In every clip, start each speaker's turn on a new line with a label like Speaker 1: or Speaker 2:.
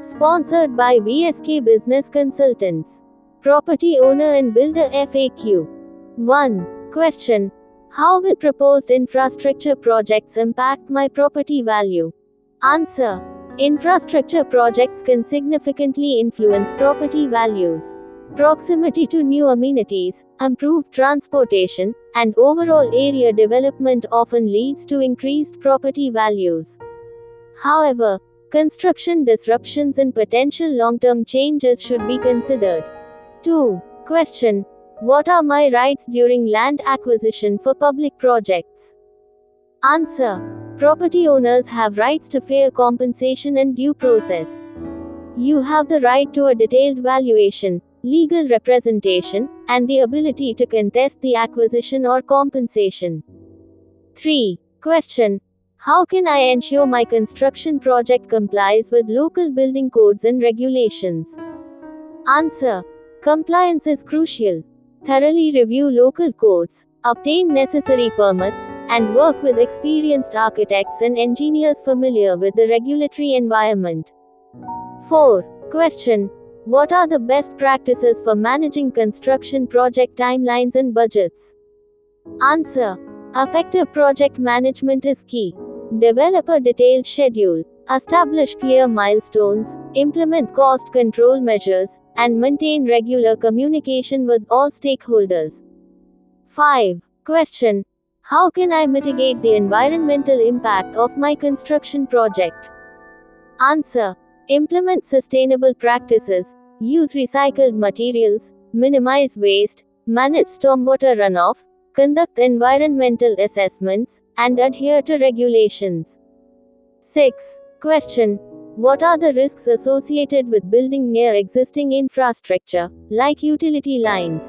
Speaker 1: Sponsored by VSK Business Consultants. Property owner and builder FAQ. 1. Question. How will proposed infrastructure projects impact my property value? Answer. Infrastructure projects can significantly influence property values. Proximity to new amenities, improved transportation, and overall area development often leads to increased property values. However, construction disruptions and potential long-term changes should be considered. 2. Question. What are my rights during land acquisition for public projects? Answer. Property owners have rights to fair compensation and due process. You have the right to a detailed valuation, legal representation, and the ability to contest the acquisition or compensation. 3. Question. How can I ensure my construction project complies with local building codes and regulations? Answer. Compliance is crucial. Thoroughly review local codes, obtain necessary permits, and work with experienced architects and engineers familiar with the regulatory environment. 4. Question. What are the best practices for managing construction project timelines and budgets? Answer. Effective project management is key. Develop a detailed schedule, establish clear milestones, implement cost control measures, and maintain regular communication with all stakeholders. 5. Question. How can I mitigate the environmental impact of my construction project? Answer. Implement sustainable practices, use recycled materials, minimize waste, manage stormwater runoff, conduct environmental assessments, and adhere to regulations. 6. Question. What are the risks associated with building near existing infrastructure, like utility lines?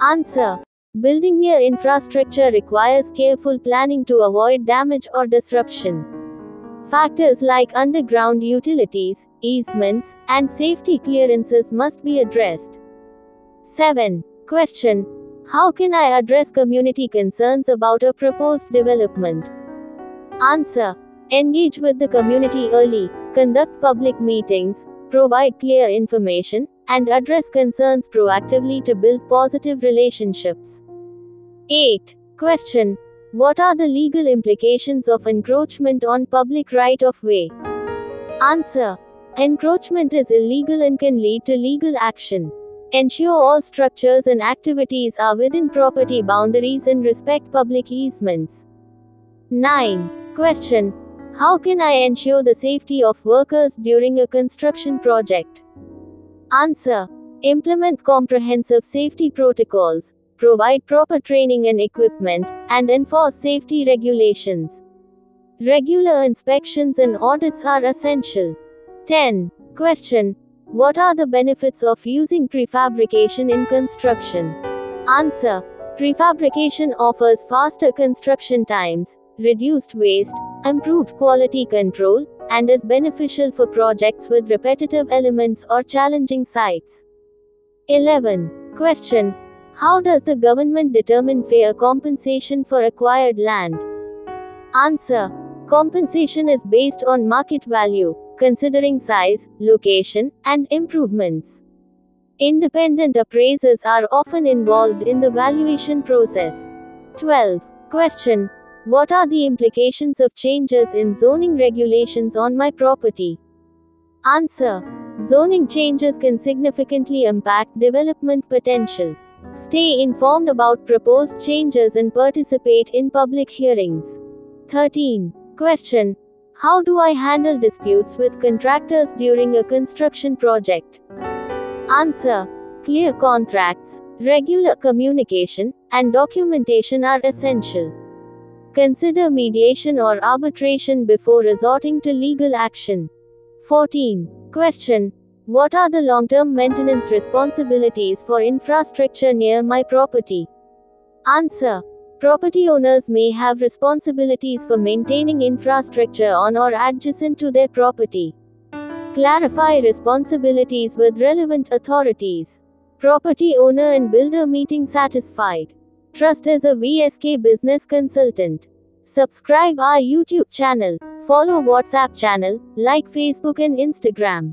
Speaker 1: Answer. Building near infrastructure requires careful planning to avoid damage or disruption. Factors like underground utilities, easements, and safety clearances must be addressed. 7. Question. How can I address community concerns about a proposed development? Answer. Engage with the community early, conduct public meetings, provide clear information, and address concerns proactively to build positive relationships. 8. Question. What are the legal implications of encroachment on public right-of-way? Answer. Encroachment is illegal and can lead to legal action. Ensure all structures and activities are within property boundaries and respect public easements. 9. Question. How can I ensure the safety of workers during a construction project? Answer. Implement comprehensive safety protocols, provide proper training and equipment, and enforce safety regulations. Regular inspections and audits are essential. 10. Question. What are the benefits of using prefabrication in construction? Answer. Prefabrication offers faster construction times, reduced waste, improved quality control, and is beneficial for projects with repetitive elements or challenging sites. 11. Question. How does the government determine fair compensation for acquired land? Answer. Compensation is based on market value, considering size, location, and improvements. Independent appraisers are often involved in the valuation process. 12. Question. What are the implications of changes in zoning regulations on my property? Answer. Zoning changes can significantly impact development potential. Stay informed about proposed changes and participate in public hearings. 13. Question. How do I handle disputes with contractors during a construction project? Answer. Clear contracts, regular communication, and documentation are essential. Consider mediation or arbitration before resorting to legal action. 14. Question. What are the long-term maintenance responsibilities for infrastructure near my property? Answer. Property owners may have responsibilities for maintaining infrastructure on or adjacent to their property. Clarify responsibilities with relevant authorities. Property owner and builder meeting satisfied. Trust as a VSK business consultant. Subscribe our YouTube channel Follow WhatsApp channel, like Facebook and Instagram.